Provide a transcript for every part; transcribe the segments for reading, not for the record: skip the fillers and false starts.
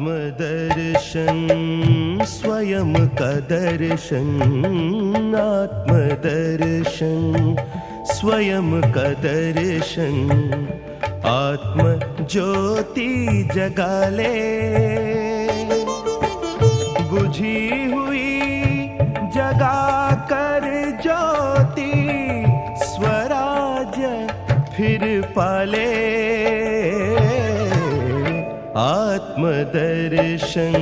आत्मदर्शन स्वयं का दर्शन, आत्मदर्शन स्वयं का दर्शन, आत्म ज्योति जगा ले, बुझी हुई जगा कर ज्योति, स्वराज्य फिर पाले। आत्मदर्शन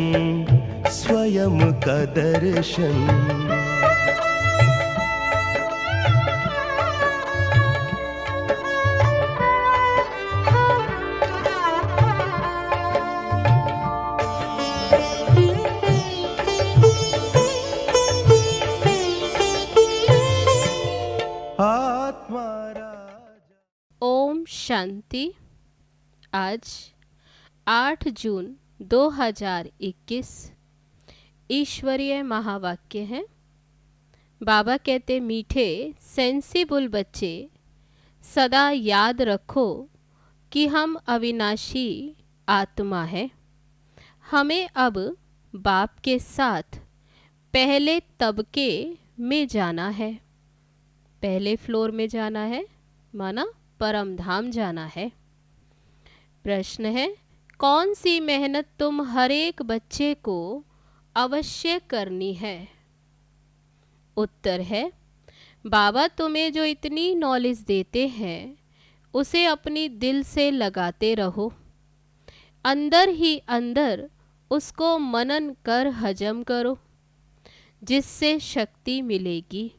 स्वयं का दर्शन। ओम शांति। आज 8 जून 2021 ईश्वरीय महावाक्य है। बाबा कहते, मीठे सेंसिबल बच्चे, सदा याद रखो कि हम अविनाशी आत्मा है। हमें अब बाप के साथ पहले तबके में जाना है, पहले फ्लोर में जाना है, माना परम धाम जाना है। प्रश्न है, कौन सी मेहनत तुम हर एक बच्चे को अवश्य करनी है? उत्तर है, बाबा तुम्हें जो इतनी नॉलेज देते हैं उसे अपनी दिल से लगाते रहो, अंदर ही अंदर उसको मनन कर हजम करो, जिससे शक्ति मिलेगी।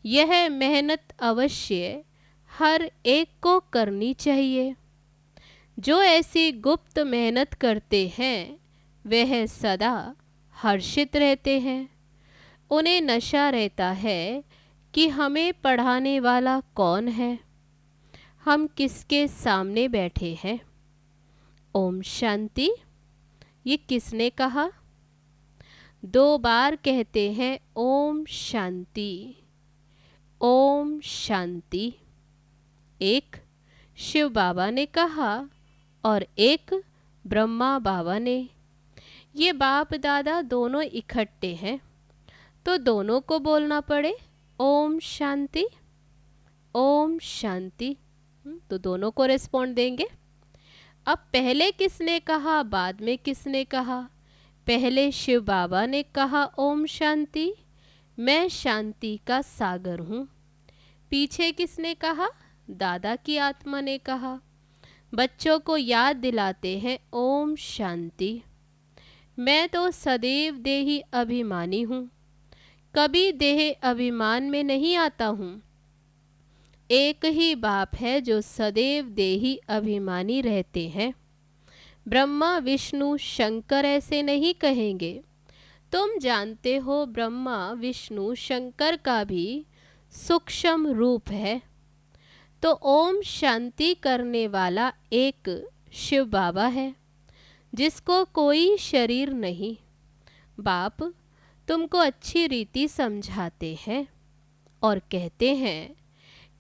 यह मेहनत अवश्य हर एक को करनी चाहिए। जो ऐसी गुप्त मेहनत करते हैं वह सदा हर्षित रहते हैं। उन्हें नशा रहता है कि हमें पढ़ाने वाला कौन है, हम किसके सामने बैठे हैं। ओम शांति। ये किसने कहा? 2 बार कहते हैं ओम शांति, ओम शांति। एक शिव बाबा ने कहा और एक ब्रह्मा बाबा ने। ये बाप दादा दोनों इकट्ठे हैं तो दोनों को बोलना पड़े ओम शांति, ओम शांति। तो दोनों को रिस्पॉन्ड देंगे। अब पहले किसने कहा, बाद में किसने कहा? पहले शिव बाबा ने कहा ओम शांति, मैं शांति का सागर हूँ। पीछे किसने कहा? दादा की आत्मा ने कहा। बच्चों को याद दिलाते हैं ओम शांति। मैं तो सदैव देही अभिमानी हूँ, कभी देह अभिमान में नहीं आता हूँ। एक ही बाप है जो सदैव देही अभिमानी रहते हैं। ब्रह्मा विष्णु शंकर ऐसे नहीं कहेंगे। तुम जानते हो ब्रह्मा विष्णु शंकर का भी सूक्ष्म रूप है। तो ओम शांति करने वाला एक शिव बाबा है जिसको कोई शरीर नहीं। बाप तुमको अच्छी रीति समझाते हैं और कहते हैं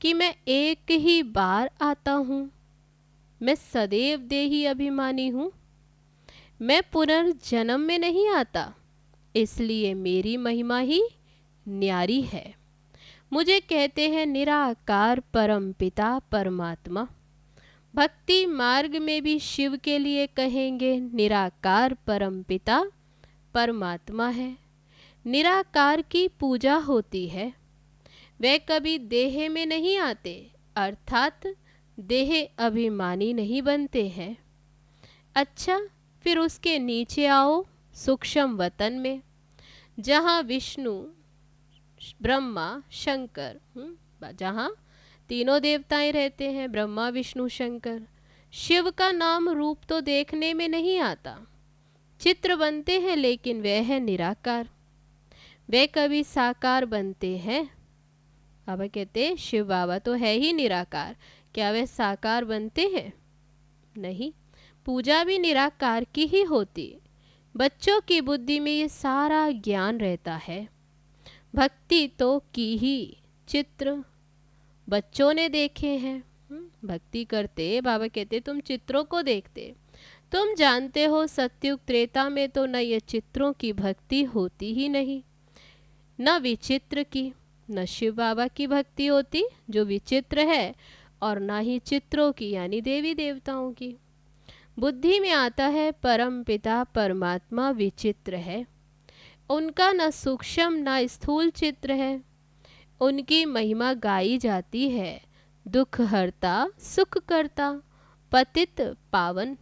कि मैं एक ही बार आता हूँ। मैं सदैव देही अभिमानी हूँ। मैं पुनर्जन्म में नहीं आता, इसलिए मेरी महिमा ही न्यारी है। मुझे कहते हैं निराकार परम पिता परमात्मा। भक्ति मार्ग में भी शिव के लिए कहेंगे निराकार परम पिता परमात्मा है। निराकार की पूजा होती है। वे कभी देह में नहीं आते, अर्थात देह अभिमानी नहीं बनते हैं। अच्छा, फिर उसके नीचे आओ सूक्ष्म वतन में, जहाँ विष्णु ब्रह्मा शंकर, जहाँ तीनों देवताएं रहते हैं, ब्रह्मा विष्णु शंकर। शिव का नाम रूप तो देखने में नहीं आता, चित्र बनते हैं, लेकिन वह है निराकार। वे कभी साकार बनते हैं। बाबा कहते शिव बाबा तो है ही निराकार, क्या वे साकार बनते हैं? नहीं। पूजा भी निराकार की ही होती। बच्चों की बुद्धि में ये सारा ज्ञान रहता है। भक्ति तो की ही चित्र बच्चों ने देखे हैं। भक्ति करते बाबा कहते तुम चित्रों को देखते, तुम जानते हो सतयुग त्रेता में तो न ये चित्रों की भक्ति होती ही नहीं, न विचित्र की, न शिव बाबा की भक्ति होती जो विचित्र है, और न ही चित्रों की यानी देवी देवताओं की। बुद्धि में आता है परम पिता परमात्मा विचित्र है, उनका न सूक्ष्म न स्थूल चित्र है। उनकी महिमा गाई जाती है, दुख हरता सुख करता पतित पावन।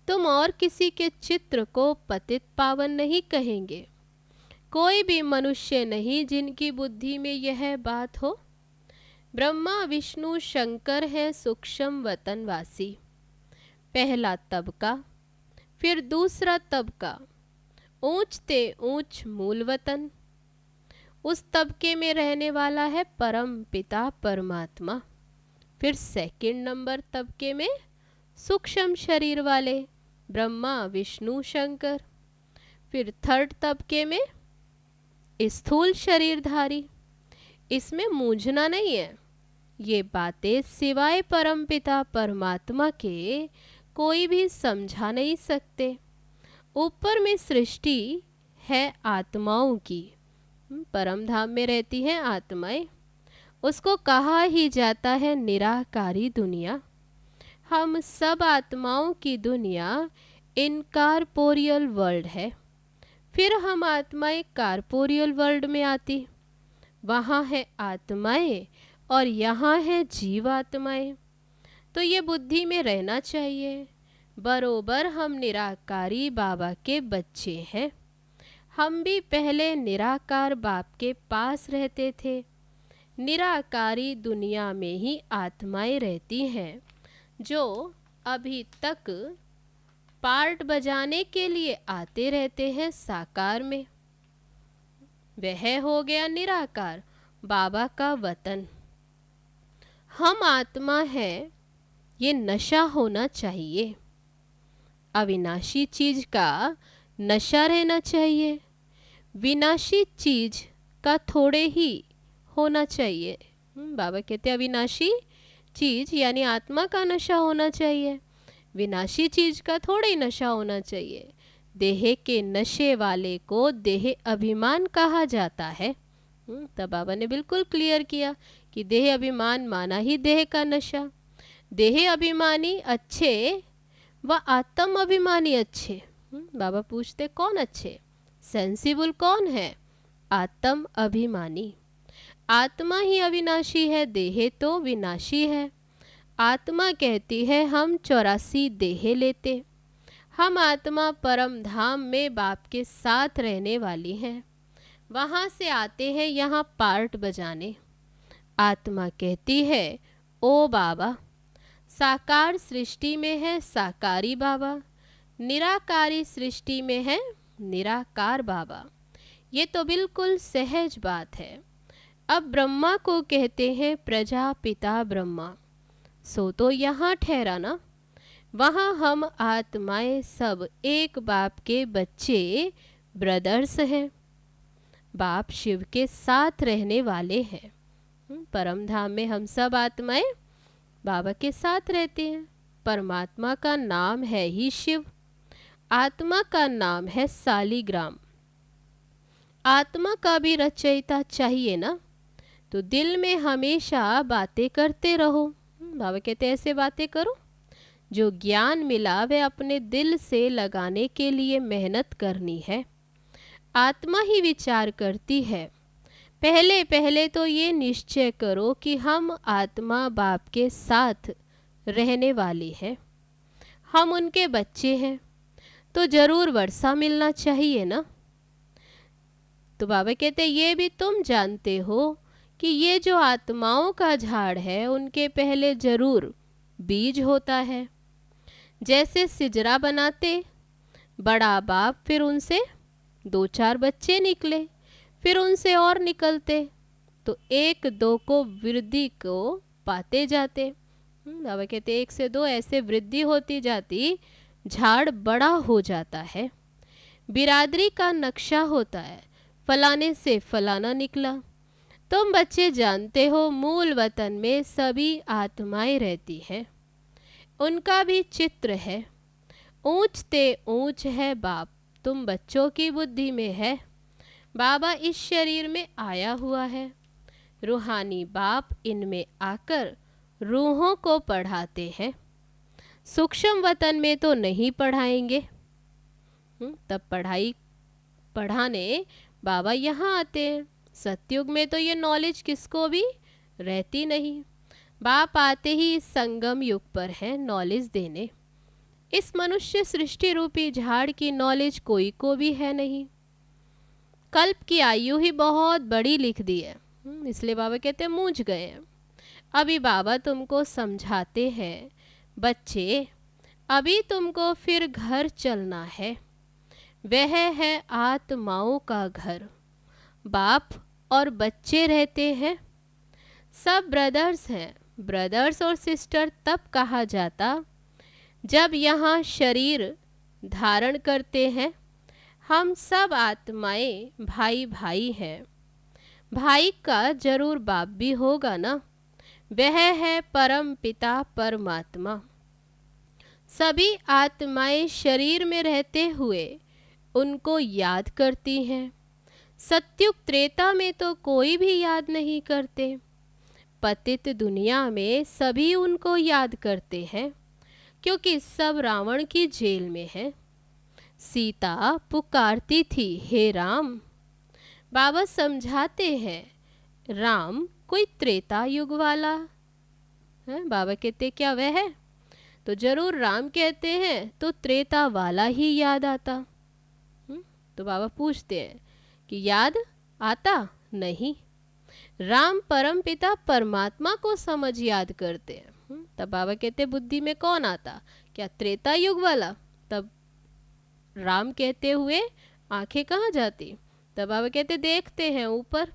तुम और किसी के चित्र को पतित पावन नहीं कहेंगे। कोई भी मनुष्य नहीं जिनकी बुद्धि में यह बात हो। ब्रह्मा विष्णु शंकर है सूक्ष्म वतनवासी, पहला तबका। फिर दूसरा तबका ऊंचते ऊंच मूल वतन, उस तबके में रहने वाला है परम पिता परमात्मा। फिर सेकंड नंबर तबके में सूक्ष्म शरीर वाले ब्रह्मा विष्णु शंकर। फिर थर्ड तबके में स्थूल शरीरधारी। इसमें मूंझना नहीं है, ये बातें सिवाय परमपिता परमात्मा के कोई भी समझा नहीं सकते। ऊपर में सृष्टि है आत्माओं की, परम धाम में रहती हैं आत्माएं, उसको कहा ही जाता है निराकारी दुनिया। हम सब आत्माओं की दुनिया इनकारपोरियल वर्ल्ड है। फिर हम आत्माएं कारपोरियल वर्ल्ड में आती, वहाँ है आत्माएं और यहाँ है जीवात्माएं। तो ये बुद्धि में रहना चाहिए, बरोबर हम निराकारी बाबा के बच्चे हैं। हम भी पहले निराकार बाप के पास रहते थे। निराकारी दुनिया में ही आत्माएं रहती हैं जो अभी तक पार्ट बजाने के लिए आते रहते हैं साकार में। वह हो गया निराकार बाबा का वतन। हम आत्मा है, ये नशा होना चाहिए। अविनाशी चीज का नशा रहना चाहिए, विनाशी चीज का थोड़े ही होना चाहिए। बाबा कहते अविनाशी चीज यानी आत्मा का नशा होना चाहिए, विनाशी चीज का थोड़ा ही नशा होना चाहिए। देह के नशे वाले को देह अभिमान कहा जाता है। तब बाबा ने बिल्कुल क्लियर किया कि देह अभिमान माना ही देह का नशा। देह अभिमानी अच्छे व आत्म अभिमानी अच्छे। बाबा पूछते कौन अच्छे, सेंसिबल कौन है? आत्म अभिमानी। आत्मा ही अविनाशी है, देह तो विनाशी है। आत्मा कहती है हम 84 देह लेते। हम आत्मा परम धाम में बाप के साथ रहने वाली हैं, वहाँ से आते हैं यहाँ पार्ट बजाने। आत्मा कहती है ओ बाबा, साकार सृष्टि में है साकारी बाबा, निराकारी सृष्टि में है निराकार बाबा। ये तो बिल्कुल सहज बात है। अब ब्रह्मा को कहते हैं प्रजापिता ब्रह्मा, सो तो यहाँ ठहरा ना। वहाँ हम आत्माएं सब एक बाप के बच्चे ब्रदर्स हैं, बाप शिव के साथ रहने वाले हैं। परम धाम में हम सब आत्माएं बाबा के साथ रहते हैं। परमात्मा का नाम है ही शिव, आत्मा का नाम है सालीग्राम। आत्मा का भी रचयिता चाहिए ना, तो दिल में हमेशा बातें करते रहो। बाबा कहते ऐसे बातें करो, जो ज्ञान मिला वह अपने दिल से लगाने के लिए मेहनत करनी है। आत्मा ही विचार करती है। पहले पहले तो ये निश्चय करो कि हम आत्मा बाप के साथ रहने वाली है, हम उनके बच्चे हैं, तो जरूर वर्षा मिलना चाहिए ना। तो बाबा कहते ये भी तुम जानते हो कि ये जो आत्माओं का झाड़ है उनके पहले जरूर बीज होता है। जैसे सिजरा बनाते बड़ा बाप, फिर उनसे 2-4 बच्चे निकले, फिर उनसे और निकलते, तो 1-2 को वृद्धि को पाते जाते। बाबा कहते 1 से 2 ऐसे वृद्धि होती जाती, झाड़ बड़ा हो जाता है। बिरादरी का नक्शा होता है, फलाने से फलाना निकला। तुम बच्चे जानते हो मूल वतन में सभी आत्माएं रहती हैं, उनका भी चित्र है। ऊंच ते ऊंच है बाप, तुम बच्चों की बुद्धि में है। बाबा इस शरीर में आया हुआ है, रूहानी बाप इनमें आकर रूहों को पढ़ाते हैं। सूक्ष्म वतन में तो नहीं पढ़ाएंगे, तब पढ़ाने बाबा यहाँ आते हैं। सतयुग में तो ये नॉलेज किसको भी रहती नहीं। बाप आते ही इस संगम युग पर है नॉलेज देने। इस मनुष्य सृष्टि रूपी झाड़ की नॉलेज कोई को भी है नहीं। कल्प की आयु ही बहुत बड़ी लिख दी है, इसलिए बाबा कहते हैं मूझ गए हैं। अभी बाबा तुमको समझाते हैं, बच्चे अभी तुमको फिर घर चलना है। वह है आत्माओं का घर। बाप और बच्चे रहते हैं, सब ब्रदर्स हैं। ब्रदर्स और सिस्टर तब कहा जाता जब यहाँ शरीर धारण करते हैं। हम सब आत्माएं भाई भाई हैं। भाई का जरूर बाप भी होगा ना, वह है परम पिता परमात्मा। सभी आत्माएं शरीर में रहते हुए उनको याद करती हैं। सत्युग त्रेता में तो कोई भी याद नहीं करते। पतित दुनिया में सभी उनको याद करते हैं, क्योंकि सब रावण की जेल में है। सीता पुकारती थी, हे राम। बाबा समझाते हैं, राम कोई त्रेता युग वाला है। बाबा कहते क्या वह है? तो जरूर राम कहते हैं तो त्रेता वाला ही याद आता। तो बाबा पूछते हैं कि याद आता नहीं। राम परम पिता परमात्मा को समझ याद करते हैं। तब बाबा कहते बुद्धि में कौन आता? क्या त्रेता युग वाला? तब राम कहते हुए आंखें कहाँ जाती? तब बाबा कहते देखते हैं ऊपर,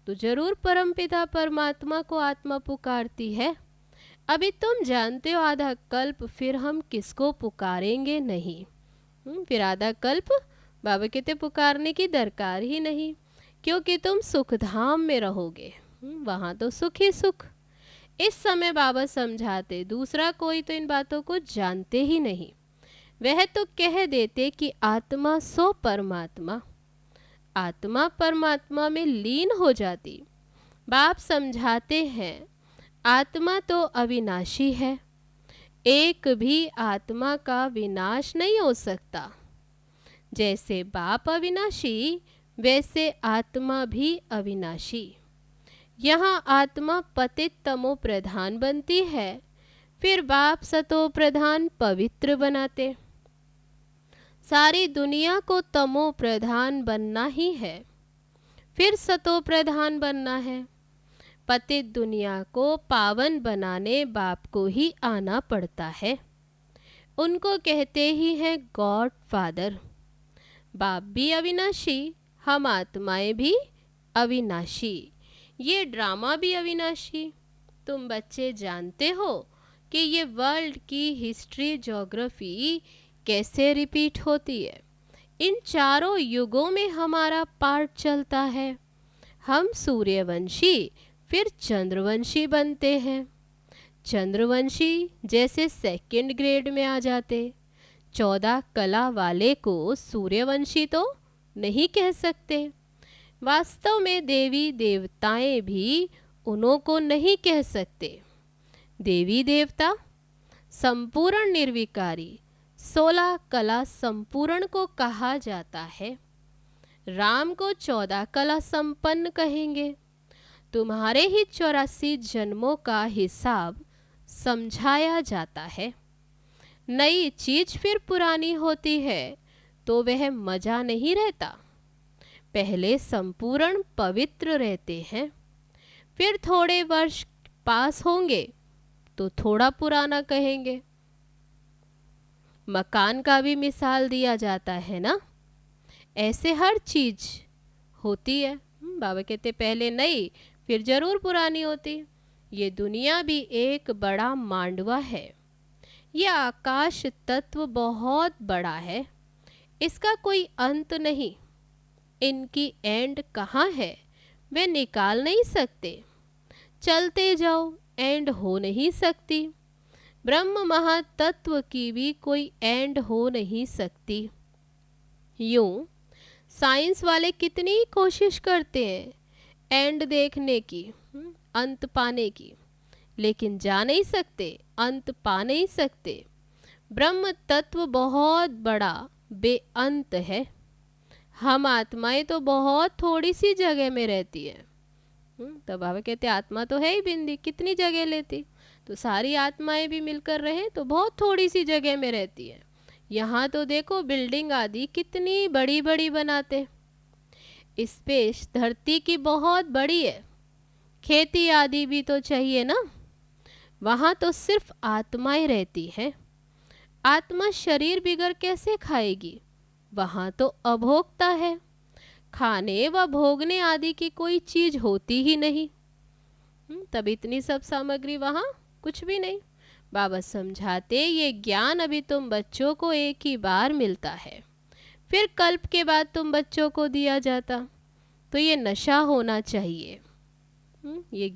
तो जरूर परम पिता परमात्मा को आत्मा पुकारती है। अभी तुम जानते हो आधा कल्प फिर हम किसको पुकारेंगे नहीं। फिर आधा कल्प बाबा कहते पुकारने की दरकार ही नहीं, क्योंकि तुम सुख धाम में रहोगे, वहाँ तो सुख ही सुख। इस समय बाबा समझाते, दूसरा कोई तो इन बातों को जानते ही नहीं। वह तो कह देते कि आत्मा सो परमात्मा, आत्मा परमात्मा में लीन हो जाती। बाप समझाते हैं आत्मा तो अविनाशी है, एक भी आत्मा का विनाश नहीं हो सकता। जैसे बाप अविनाशी वैसे आत्मा भी अविनाशी। यहाँ आत्मा पतित तमो प्रधान बनती है, फिर बाप सतो प्रधान पवित्र बनाते। सारी दुनिया को तमो प्रधान बनना ही है, फिर सतो प्रधान बनना है। पतित दुनिया को पावन बनाने बाप को ही आना पड़ता है। उनको कहते ही हैं गॉड फादर। बाप भी अविनाशी, हम आत्माएं भी अविनाशी, ये ड्रामा भी अविनाशी। तुम बच्चे जानते हो कि ये वर्ल्ड की हिस्ट्री ज्योग्राफी कैसे रिपीट होती है। इन चारों युगों में हमारा पार्ट चलता है। हम सूर्यवंशी फिर चंद्रवंशी बनते हैं। चंद्रवंशी जैसे सेकंड ग्रेड में आ जाते। 14 कला वाले को सूर्यवंशी तो नहीं कह सकते। वास्तव में देवी देवताएं भी उन्हों को नहीं कह सकते। देवी देवता संपूर्ण निर्विकारी 16 कला संपूर्ण को कहा जाता है। राम को 14 कला संपन्न कहेंगे। तुम्हारे ही 84 जन्मों का हिसाब समझाया जाता है। नई चीज फिर पुरानी होती है तो वह मजा नहीं रहता। पहले संपूर्ण पवित्र रहते हैं, फिर थोड़े वर्ष पास होंगे तो थोड़ा पुराना कहेंगे। मकान का भी मिसाल दिया जाता है ना, ऐसे हर चीज होती है। बाबा कहते पहले नई फिर जरूर पुरानी होती। ये दुनिया भी एक बड़ा मांडवा है। यह आकाश तत्व बहुत बड़ा है, इसका कोई अंत नहीं। इनकी एंड कहाँ है वे निकाल नहीं सकते। चलते जाओ, एंड हो नहीं सकती। ब्रह्म महातत्व की भी कोई एंड हो नहीं सकती। यूं साइंस वाले कितनी कोशिश करते हैं एंड देखने की, अंत पाने की, लेकिन जा नहीं सकते, अंत पा नहीं सकते। ब्रह्म तत्व बहुत बड़ा बेअंत है। हम आत्माएं तो बहुत थोड़ी सी जगह में रहती है। तब बाबा कहते आत्मा तो है ही बिंदी, कितनी जगह लेती। तो सारी आत्माएं भी मिलकर रहे तो बहुत थोड़ी सी जगह में रहती है। यहाँ तो देखो बिल्डिंग आदि कितनी बड़ी बड़ी बनाते। स्पेस धरती की बहुत बड़ी है, खेती आदि भी तो चाहिए ना। वहाँ तो सिर्फ आत्माएं रहती हैं। आत्मा शरीर बिगर कैसे खाएगी? वहाँ तो अभोक्ता है, खाने व भोगने आदि की कोई चीज होती ही नहीं। तब इतनी सब सामग्री वहाँ कुछ भी नहीं। बाबा समझाते ये ज्ञान अभी तुम बच्चों को एक ही बार मिलता है, फिर कल्प के बाद तुम बच्चों को दिया जाता। तो ये नशा होना चाहिए। ये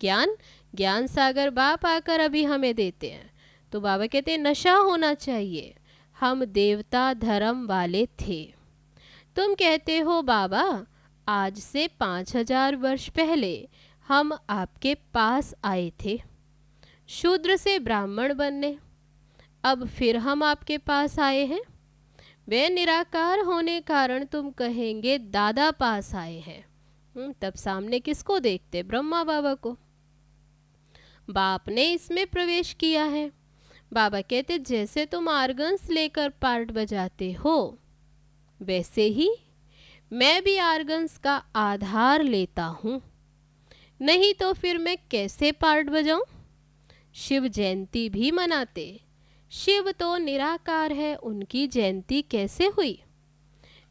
ज्ञान सागर बाप आकर अभी हमें देते हैं। तो बाबा कहते हैं नशा होना चाहिए। हम देवता धर्म वाले थे। तुम कहते हो बाबा आज से 5000 वर्ष पहले हम आपके पास आए थे शूद्र से ब्राह्मण बनने। अब फिर हम आपके पास आए हैं। वे निराकार होने कारण तुम कहेंगे दादा पास आए हैं। तब सामने किसको देखते? ब्रह्मा बाबा को। बाप ने इसमें प्रवेश किया है। बाबा कहते जैसे तुम आर्गन्स लेकर पार्ट बजाते हो वैसे ही मैं भी आर्गन्स का आधार लेता हूँ, नहीं तो फिर मैं कैसे पार्ट बजाऊं? शिव जयंती भी मनाते। शिव तो निराकार है, उनकी जयंती कैसे हुई?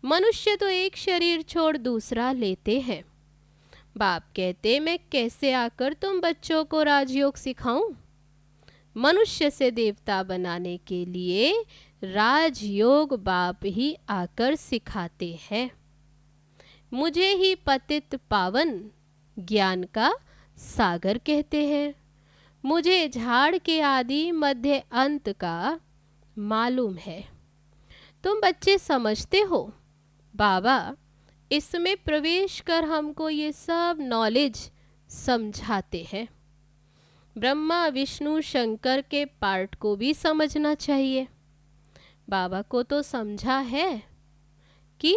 मनुष्य तो एक शरीर छोड़ दूसरा लेते हैं। बाप कहते मैं कैसे आकर तुम बच्चों को राजयोग सिखाऊं? मनुष्य से देवता बनाने के लिए राजयोग बाप ही आकर सिखाते हैं। मुझे ही पतित पावन ज्ञान का सागर कहते हैं। मुझे झाड़ के आदि मध्य अंत का मालूम है। तुम बच्चे समझते हो बाबा इसमें प्रवेश कर हमको ये सब नॉलेज समझाते हैं। ब्रह्मा विष्णु शंकर के पार्ट को भी समझना चाहिए। बाबा को तो समझा है कि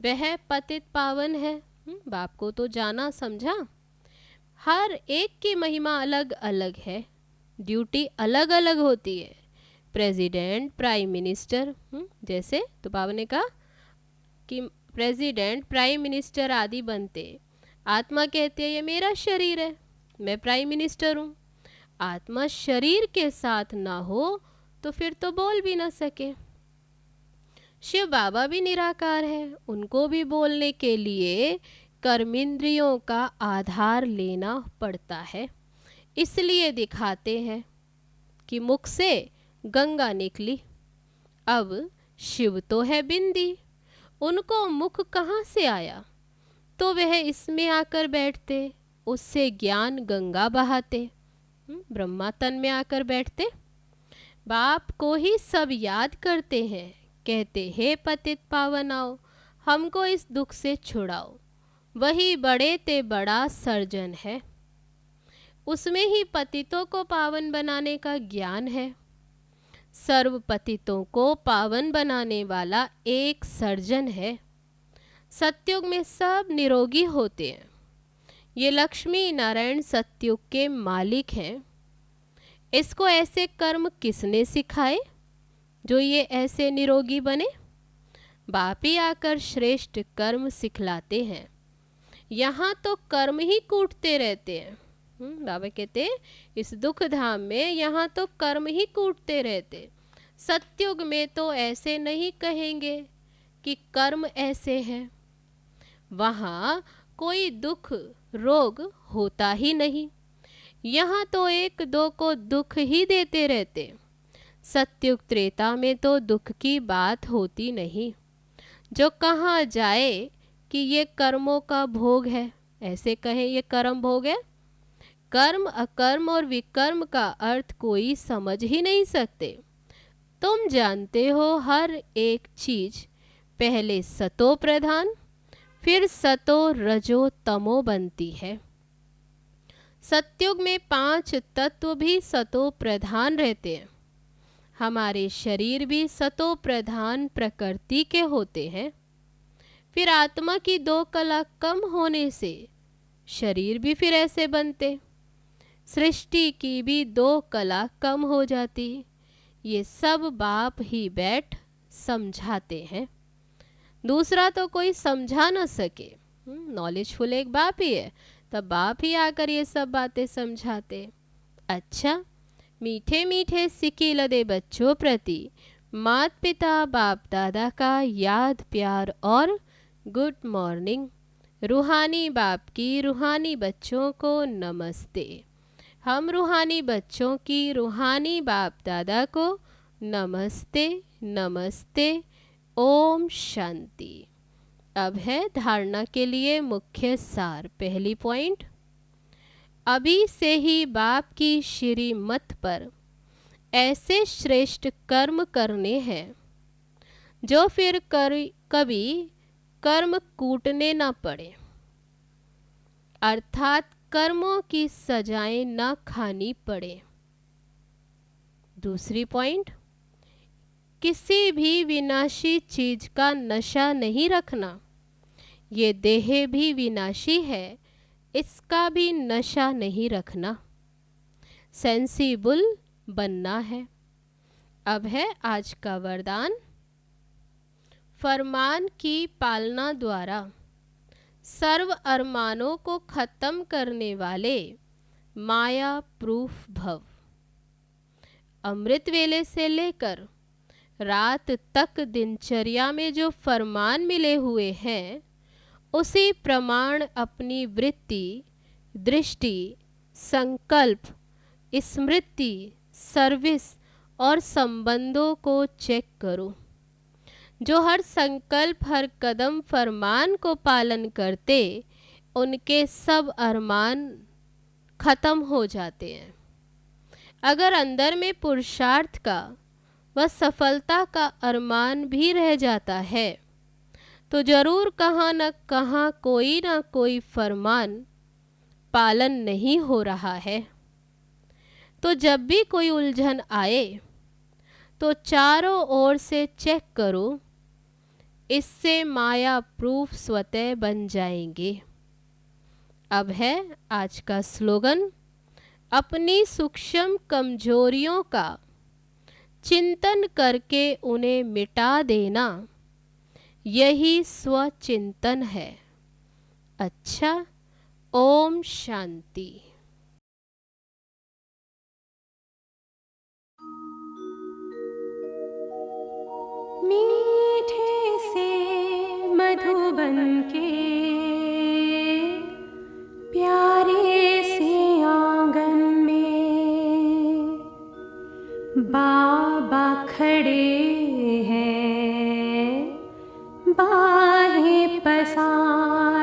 वह पतित पावन है। बाप को तो जाना समझा। हर एक की महिमा अलग अलग है, ड्यूटी अलग अलग होती है। प्रेसिडेंट प्राइम मिनिस्टर जैसे तो बाबा ने कहा कि प्रेसिडेंट प्राइम मिनिस्टर आदि बनते। आत्मा कहती है ये मेरा शरीर है, मैं प्राइम मिनिस्टर हूँ। आत्मा शरीर के साथ ना हो तो फिर तो बोल भी ना सके। शिव बाबा भी निराकार है, उनको भी बोलने के लिए कर्मेंद्रियों का आधार लेना पड़ता है। इसलिए दिखाते हैं कि मुख से गंगा निकली। अब शिव तो है बिंदी, उनको मुख कहाँ से आया? तो वह इसमें आकर बैठते, उससे ज्ञान गंगा बहाते। ब्रह्मा तन में आकर बैठते। बाप को ही सब याद करते हैं, कहते हे पतित पावन आओ, हमको इस दुख से छुड़ाओ। वही बड़े ते बड़ा सर्जन है, उसमें ही पतितों को पावन बनाने का ज्ञान है। सर्व पतितों को पावन बनाने वाला एक सर्जन है। सतयुग में सब निरोगी होते हैं। ये लक्ष्मी नारायण सतयुग के मालिक हैं। इसको ऐसे कर्म किसने सिखाए जो ये ऐसे निरोगी बने? बाप ही आकर श्रेष्ठ कर्म सिखलाते हैं। यहाँ तो कर्म ही कूटते रहते हैं। बाबा कहते इस दुख धाम में यहाँ तो कर्म ही कूटते रहते। सतयुग में तो ऐसे नहीं कहेंगे कि कर्म ऐसे हैं। वहाँ कोई दुख रोग होता ही नहीं। यहाँ तो एक दो को दुख ही देते रहते। सतयुग त्रेता में तो दुख की बात होती नहीं। जो कहाँ जाए कि ये कर्मों का भोग है, ऐसे कहें ये कर्म भोग है, कर्म अकर्म और विकर्म का अर्थ कोई समझ ही नहीं सकते। तुम जानते हो हर एक चीज पहले सतो प्रधान फिर सतो रजो तमो बनती है। सतयुग में 5 तत्व भी सतो प्रधान रहते हैं। हमारे शरीर भी सतो प्रधान प्रकृति के होते हैं। फिर आत्मा की 2 कला कम होने से शरीर भी फिर ऐसे बनते। सृष्टि की भी 2 कला कम हो जाती। ये सब बाप ही बैठ समझाते हैं, दूसरा तो कोई समझा न सके। नॉलेजफुल एक बाप ही है, तब बाप ही आकर ये सब बातें समझाते। अच्छा, मीठे मीठे सिक्के लदे बच्चों प्रति माता पिता बाप दादा का याद प्यार और गुड मॉर्निंग। रूहानी बाप की रूहानी बच्चों को नमस्ते। हम रूहानी बच्चों की रूहानी बाप दादा को नमस्ते नमस्ते। ओम शांति। अब है धारणा के लिए मुख्य सार। पहली पॉइंट, अभी से ही बाप की श्रीमत पर ऐसे श्रेष्ठ कर्म करने हैं जो फिर कभी कर्म कूटने न पड़े, अर्थात कर्मों की सजाएं न खानी पड़े। दूसरी पॉइंट, किसी भी विनाशी चीज का नशा नहीं रखना। ये देह भी विनाशी है, इसका भी नशा नहीं रखना। सेंसिबल बनना है। अब है आज का वरदान। फरमान की पालना द्वारा सर्व अरमानों को खत्म करने वाले माया प्रूफ भव। अमृत वेले से लेकर रात तक दिनचर्या में जो फरमान मिले हुए हैं, उसी प्रमाण अपनी वृत्ति, दृष्टि, संकल्प, स्मृति, सर्विस और संबंधों को चेक करो। जो हर संकल्प हर कदम फरमान को पालन करते, उनके सब अरमान खत्म हो जाते हैं। अगर अंदर में पुरुषार्थ का व सफलता का अरमान भी रह जाता है, तो जरूर कहाँ न कहाँ कोई ना कोई फरमान पालन नहीं हो रहा है। तो जब भी कोई उलझन आए तो चारों ओर से चेक करो, इससे माया प्रूफ स्वतः बन जाएंगे। अब है आज का स्लोगन। अपनी सूक्ष्म कमजोरियों का चिंतन करके उन्हें मिटा देना, यही स्वचिंतन है। अच्छा, ओम शांति। मीठे से मधुबन के प्यारे से आंगन में बाबा खड़े हैं, बाहें पसार